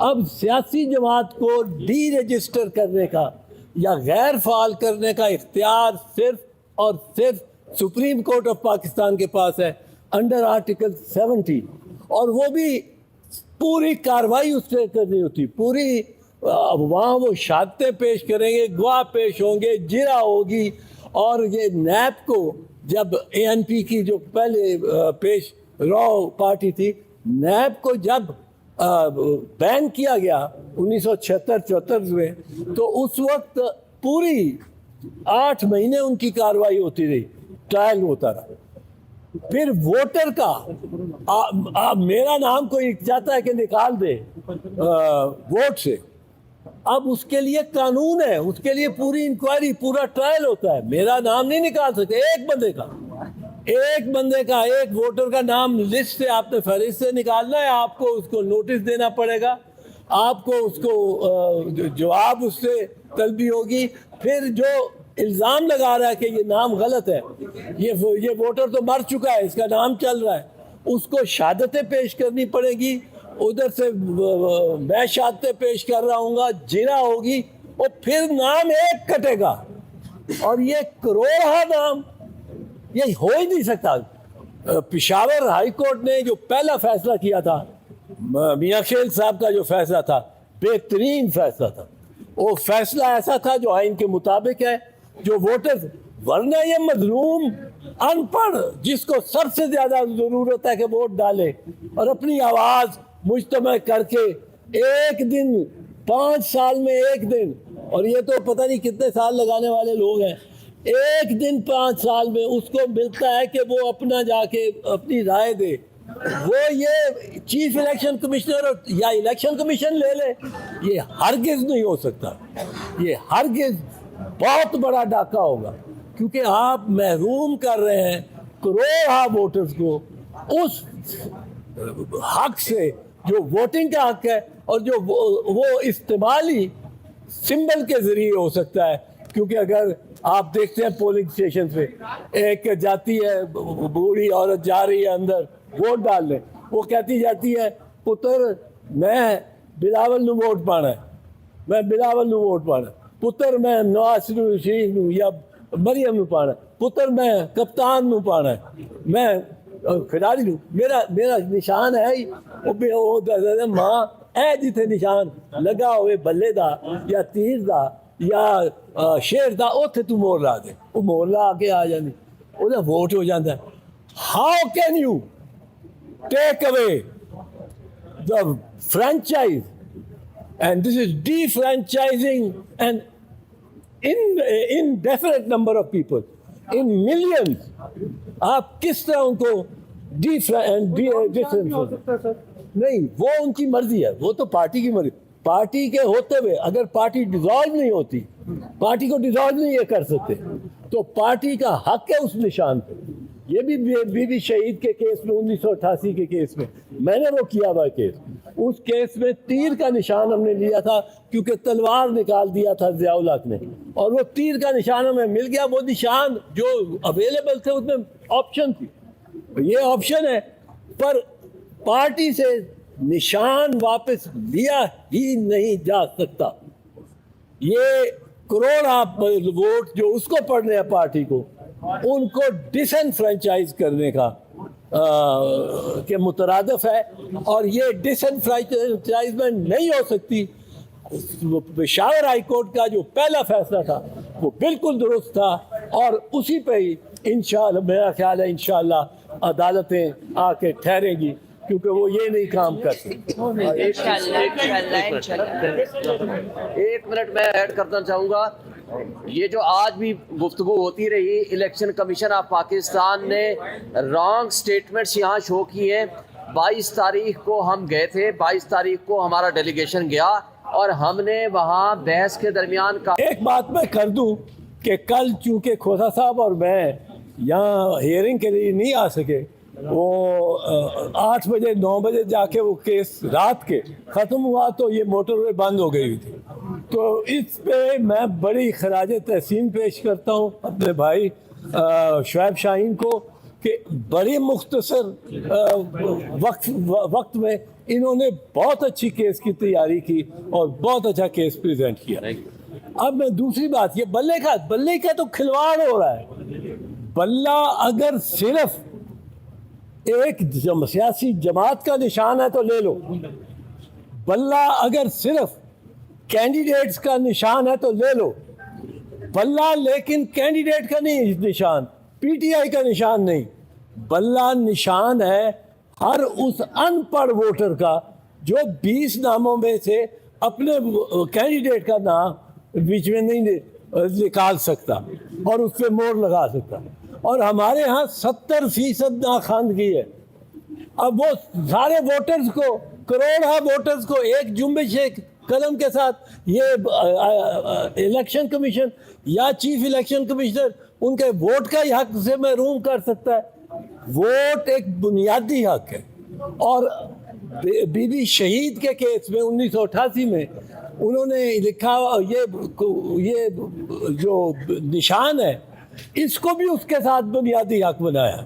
अब सियासी जमात को डी रजिस्टर करने का या गैर फाल करने का इख्तियार सिर्फ और सिर्फ सुप्रीम कोर्ट ऑफ पाकिस्तान के पास है अंडर आर्टिकल 70, और वो भी पूरी कार्रवाई उस पर करनी होती, पूरी वहाँ वो शहादतें पेश करेंगे, गवाह पेश होंगे, जिरा होगी। और ये नैब को जब ANP की जो पहले पेश रॉ पार्टी थी, नैब को जब बैन किया गया 1976-74 में, तो उस वक्त पूरी 8 महीने उनकी कार्रवाई होती रही, ट्रायल होता रहा। फिर वोटर का मेरा नाम कोई चाहता है कि निकाल दे वोट से, अब उसके लिए कानून है, उसके लिए पूरी इंक्वायरी, पूरा ट्रायल होता है। मेरा नाम नहीं निकाल सकते, एक बंदे का एक वोटर का नाम लिस्ट से आपने फहरिस्त से निकालना है, आपको उसको नोटिस देना पड़ेगा, आपको उसको जवाब उससे तलबी होगी। फिर जो इल्ज़ाम लगा रहा है कि ये नाम गलत है, ये वोटर तो मर चुका है, इसका नाम चल रहा है, उसको शहादतें पेश करनी पड़ेगी। उधर से मैं शहादतें पेश कर रहा हूँगा, जिरा होगी, और फिर नाम एक कटेगा। और ये करोड़ा नाम, ये हो ही नहीं सकता। पेशावर हाई कोर्ट ने जो पहला फैसला किया था, मियां खेल साहब का जो फैसला था, बेहतरीन फैसला था। वो फैसला ऐसा था जो आइन के मुताबिक है, जो वोटर्स, वरना ये मजलूम अनपढ़ जिसको सबसे ज्यादा जरूरत है कि वोट डाले और अपनी आवाज मुज्तमा करके एक दिन 5 साल में एक दिन, और ये तो पता नहीं कितने साल लगाने वाले लोग हैं, एक दिन 5 साल में उसको मिलता है कि वो अपना जाके अपनी राय दे। वो ये चीफ इलेक्शन कमिश्नर या इलेक्शन कमीशन ले ले, ये हरगिज नहीं हो सकता। ये हरगिज बहुत बड़ा डाका होगा, क्योंकि आप महरूम कर रहे हैं करोड़ों वोटर्स को उस हक से जो वोटिंग का हक है, और जो वो इस्तेमाल ही सिंबल के जरिए हो सकता है। क्योंकि अगर आप देखते हैं पोलिंग स्टेशन पे एक जाती है बूढ़ी औरत, जा रही है अंदर वोट डालने, वो कहती जाती है, पुत्र मैं बिलावल नू वोट पाना है, मैं बिलावल नू वोट पाना, पुत्र मैं नवाज शरीफ नू या मरियम नू पाना, पुत्र मैं कप्तान नू पाना है, मैं खिलाड़ी नू, मेरा निशान है ही वो मां है जिथे निशान लगा होवे बल्ले दा या तीर दा या शेर दा, उत्थे तू मोहर ला दे, वो मोहर ला के आ जाती, ਉਹਦਾ वोट हो जाता है। How can you take away the franchise, and this is defranchising an indefinite number of people in millions। आप किस तरह उनको नहीं, वो उनकी मर्जी है, वो तो पार्टी की मर्जी। पार्टी के होते हुए अगर पार्टी डिसॉल्व नहीं होती, पार्टी को डिसॉल्व नहीं ये कर सकते, तो पार्टी का हक है उस निशान पे। ये भी बीबी शहीद के केस में 1988 के केस में मैंने वो किया हुआ केस, उस केस में तीर का निशान हमने लिया था, क्योंकि तलवार निकाल दिया था ज़ियाउल हक ने, और वो तीर का निशान हमें मिल गया। वो निशान जो अवेलेबल थे उसमें ऑप्शन थी, ये ऑप्शन है, पर पार्टी से निशान वापस लिया ही नहीं जा सकता। ये करोड़ वोट जो उसको पड़ने हैं पार्टी को, उनको डिसएनफ्रेंचाइज करने का के मुतरादिफ है, और ये डिसएनफ्रेंचाइजमेंट नहीं हो सकती। पेशावर हाई कोर्ट का जो पहला फैसला था वो बिल्कुल दुरुस्त था, और उसी पे ही इंशाअल्लाह मेरा ख्याल है इंशाअल्लाह अदालतें आके ठहरेंगी, क्योंकि वो ये नहीं काम कर सकते। एक मिनट मैं ऐड करना चाहूँगा, ये जो आज भी गुफ्तगू होती रही, इलेक्शन कमीशन ऑफ पाकिस्तान ने रॉन्ग स्टेटमेंट्स यहाँ शो की हैं। 22 तारीख को हम गए थे, 22 तारीख को हमारा डेलीगेशन गया, और हमने वहाँ बहस के दरमियान का एक बात मैं कर दूं कि कल चूँकि खोसा साहब और मैं यहाँ हियरिंग के लिए नहीं आ सके, वो 8 बजे 9 बजे जाके वो केस रात के ख़त्म हुआ, तो ये मोटरवे बंद हो गई थी। तो इस पे मैं बड़ी खराज तहसीन पेश करता हूँ अपने भाई शुएब शाहीन को, कि बड़ी मुख्तसर वक्त में इन्होंने बहुत अच्छी केस की तैयारी की और बहुत अच्छा केस प्रेजेंट किया। अब मैं दूसरी बात, ये बल्ले का तो खिलवाड़ हो रहा है। बल्ला अगर सिर्फ एक सियासी जमात का निशान है तो ले लो, बल्ला अगर सिर्फ कैंडिडेट्स का निशान है तो ले लो, बल्ला लेकिन कैंडिडेट का नहीं निशान, पीटीआई का निशान नहीं, बल्ला निशान है हर उस अनपढ़ वोटर का जो 20 नामों में से अपने कैंडिडेट का नाम बीच में नहीं निकाल सकता और उस पर मोहर लगा सकता। और हमारे यहाँ 70% नाखानगी है। अब वो सारे वोटर्स को, करोड़ वोटर्स को एक जुम्बिश एक कदम के साथ ये इलेक्शन कमीशन या चीफ इलेक्शन कमिश्नर उनके वोट का ही हक से महरूम कर सकता है। वोट एक बुनियादी हक है। और बीबी शहीद के केस में 1988 में उन्होंने लिखा ये जो निशान है इसको भी उसके साथ बुनियादी हक बनाया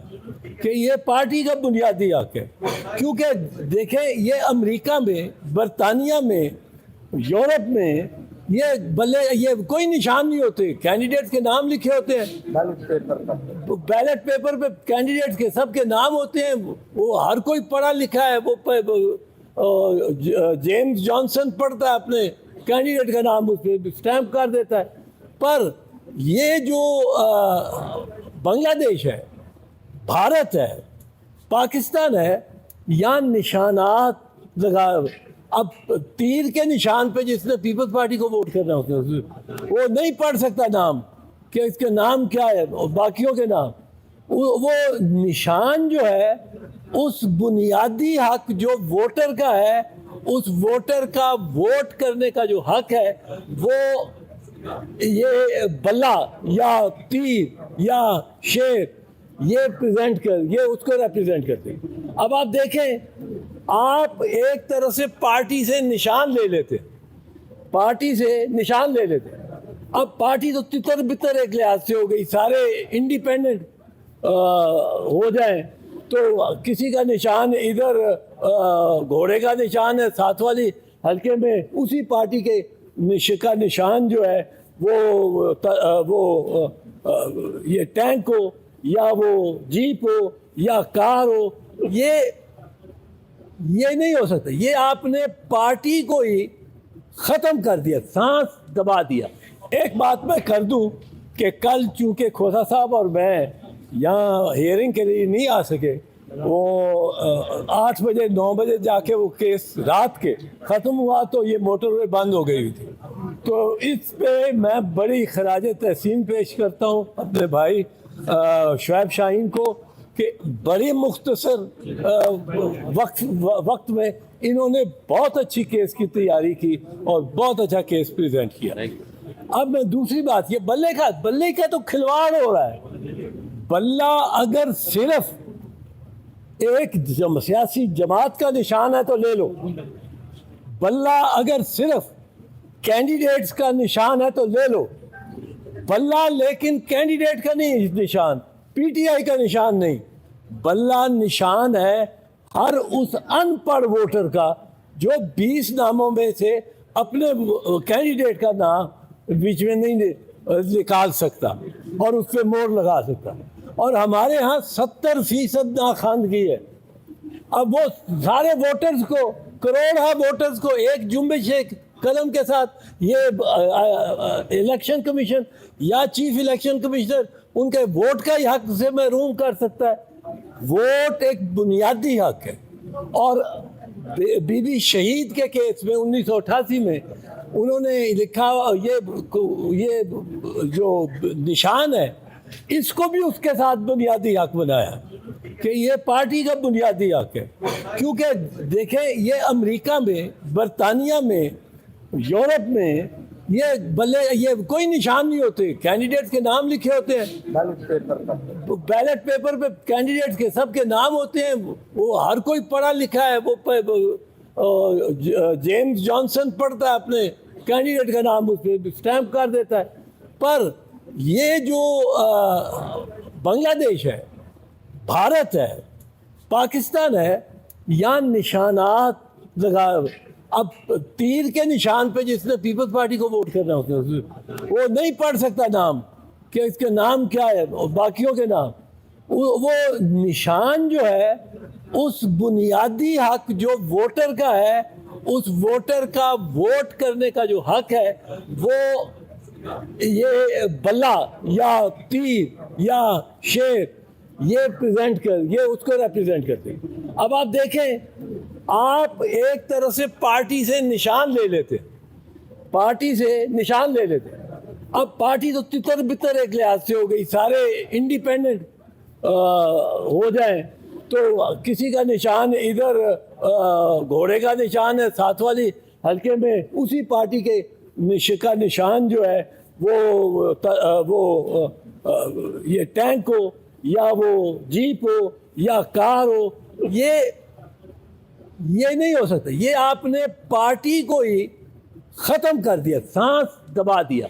कि ये पार्टी का बुनियादी हक है। क्योंकि देखें, ये अमेरिका में, बरतानिया में, यूरोप में ये कोई निशान नहीं होते, कैंडिडेट्स के नाम लिखे होते हैं बैलेट पेपर पे कैंडिडेट्स के सबके नाम होते हैं। वो हर कोई पढ़ा लिखा है, वो जेम्स जॉनसन पढ़ता है, अपने कैंडिडेट का नाम उस पर स्टैम्प कर देता है। पर ये जो बांग्लादेश है, भारत है, पाकिस्तान है, यहाँ निशानात लगा। अब तीर के निशान पे जिसने पीपल्स पार्टी को वोट करना होता है वो नहीं पढ़ सकता नाम कि इसके नाम क्या है और बाकियों के नाम। वो निशान जो है उस बुनियादी हक जो वोटर का है, उस वोटर का वोट करने का जो हक है, वो ये बल्ला या तीर या शेर ये उसको रिप्रेजेंट करते हैं। अब आप देखें, आप एक तरह से पार्टी से निशान ले लेते, अब पार्टी तो तितर बितर एक लिहाज से हो गई, सारे इंडिपेंडेंट हो जाएं तो किसी का निशान इधर घोड़े का निशान है साथ वाली हल्के में, उसी पार्टी के का निशान जो है वो ये टैंक हो या वो जीप हो या कार हो, ये नहीं हो सकता। ये आपने पार्टी को ही ख़त्म कर दिया, सांस दबा दिया। एक बात मैं कर दूं कि कल चूँकि खोसा साहब और मैं यहाँ हियरिंग के लिए नहीं आ सके, वो 8 बजे 9 बजे जाके वो केस रात के ख़त्म हुआ तो ये मोटरवे बंद हो गई थी। तो इस पे मैं बड़ी खराज तहसीन पेश करता हूँ अपने भाई शुएब शाहीन को कि बड़ी मुख्तसर वक्त में इन्होंने बहुत अच्छी केस की तैयारी की और बहुत अच्छा केस प्रेजेंट किया। अब मैं दूसरी बात, ये बल्ले का तो खिलवाड़ हो रहा है। बल्ला अगर सिर्फ एक सियासी जमात का निशान है तो ले लो, बल्ला अगर सिर्फ कैंडिडेट्स का निशान है तो ले लो, बल्ला लेकिन कैंडिडेट का नहीं निशान, पीटीआई का निशान नहीं, बल्ला निशान है हर उस अनपढ़ वोटर का जो 20 नामों में से अपने कैंडिडेट का नाम बीच में नहीं निकाल सकता और उस पर मोहर लगा सकता। और हमारे यहाँ 70% नाखानगी है। अब वो सारे वोटर्स को, करोड़ वोटर्स को एक जुम्बिश एक कदम के साथ ये इलेक्शन कमीशन या चीफ इलेक्शन कमिश्नर उनके वोट का ही हक से महरूम कर सकता है। वोट एक बुनियादी हक है। और बीबी शहीद के केस में 1988 में उन्होंने लिखा ये जो निशान है इसको भी उसके साथ बुनियादी हक बनाया कि ये पार्टी का बुनियादी हक है। क्योंकि देखें, ये अमेरिका में, बरतानिया में, यूरोप में ये कोई निशान नहीं होते, कैंडिडेट्स के नाम लिखे होते हैं बैलेट पेपर पे कैंडिडेट्स के सबके नाम होते हैं। वो हर कोई पढ़ा लिखा है, वो जेम्स जॉनसन पढ़ता है, अपने कैंडिडेट का नाम उस पर स्टैम्प कर देता है। पर ये जो बांग्लादेश है, भारत है, पाकिस्तान है, यहाँ निशानात लगा। अब तीर के निशान पे जिसने पीपल्स पार्टी को वोट करना होता है वो नहीं पढ़ सकता नाम कि इसके नाम क्या है और बाकियों के नाम। वो निशान जो है उस बुनियादी हक जो वोटर का है, उस वोटर का वोट करने का जो हक है, वो ये बल्ला या तीर या शेर ये उसको रिप्रेजेंट करते हैं। अब आप देखें, आप एक तरह से पार्टी से निशान ले लेते, अब पार्टी तो तितर बितर एक लिहाज से हो गई, सारे इंडिपेंडेंट हो जाए तो किसी का निशान इधर घोड़े का निशान है साथ वाली हल्के में, उसी पार्टी के का निशान जो है वो ये टैंक हो या वो जीप हो या कार हो, ये नहीं हो सकता। ये आपने पार्टी को ही खत्म कर दिया, सांस दबा दिया।